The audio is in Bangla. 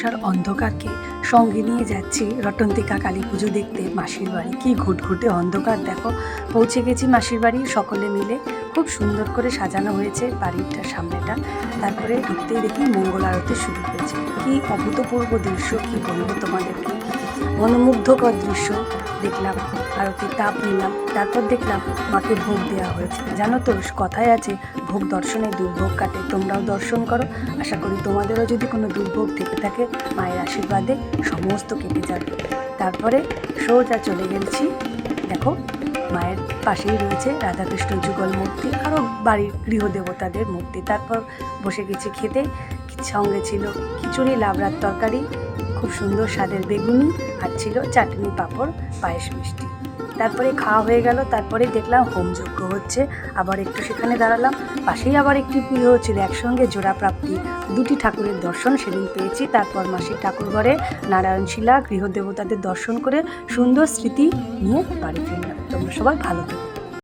বর্ষার অন্ধকারকে সঙ্গে নিয়ে যাচ্ছি রটন্তিকা কালী পুজো দেখতে মাসির বাড়ি। কি ঘুটঘুটে অন্ধকার দেখো। পৌঁছে গেছি মাসির বাড়ি, সকলে মিলে খুব সুন্দর করে সাজানো হয়েছে বাড়িটার সামনেটা। তারপরে ঢুকতেই দেখি মঙ্গল আরতি শুরু হয়েছে। কি অভূতপূর্ব দৃশ্য, কি বলবো তোমাদেরকে, মনোমুগ্ধকর দৃশ্য দেখলাম। আরতির তাপ নিলাম, তারপর দেখলাম মাকে ভোগ দেওয়া হয়েছে। জানো তো কথায় আছে ভোগ দর্শনে দুর্ভোগ কাটে, তোমরাও দর্শন করো। আশা করি তোমাদেরও যদি কোনো দুর্ভোগ থেকে থাকে মায়ের আশীর্বাদে সমস্ত কেটে যাবে। তারপরে সোজা চলে গেছি, দেখো মায়ের পাশেই রয়েছে রাধাকৃষ্ণ যুগল মূর্তি, আরও বাড়ির গৃহদেবতাদের মূর্তি। তারপর বসে গেছি খেতে। সঙ্গে ছিল খিচুড়ি, লাবড়ার তরকারি, খুব সুন্দর স্বাদের বেগুনি, আর ছিল চাটনি, পাঁপড়, পায়েস, মিষ্টি। তারপরে খাওয়া হয়ে গেল। তারপরে দেখলাম হোমযজ্ঞ হচ্ছে, আবার একটু সেখানে দাঁড়ালাম। পাশেই আবার একটি পুজো হচ্ছিল, একসঙ্গে জোড়া প্রাপ্তি, দুটি ঠাকুরের দর্শন সেদিন পেয়েছি। তারপর মাসির ঠাকুর ঘরে নারায়ণশিলা, গৃহদেবতাদের দর্শন করে সুন্দর স্মৃতি নিয়ে বাড়ি ফিরলাম। তোমরা সবাই ভালো থেকো।